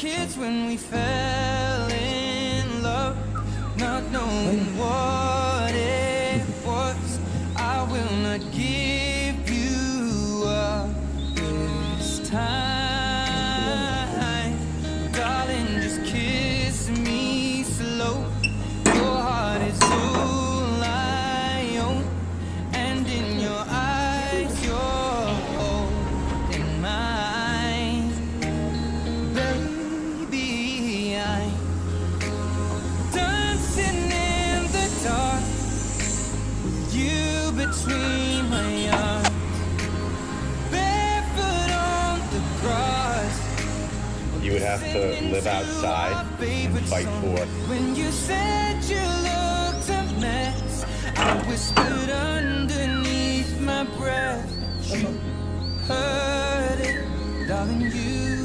kids when we fell in love, not knowing what it was. I will not give you up this time, darling, just kiss me slow. Your heart is all I own, and in your eyes you're holding mine. Baby, I'm dancing in the dark with you between my arms, barefoot on the grass. You would have to live outside and fight for it. When you said you looked a mess, I whispered underneath my breath. You heard it, darling, you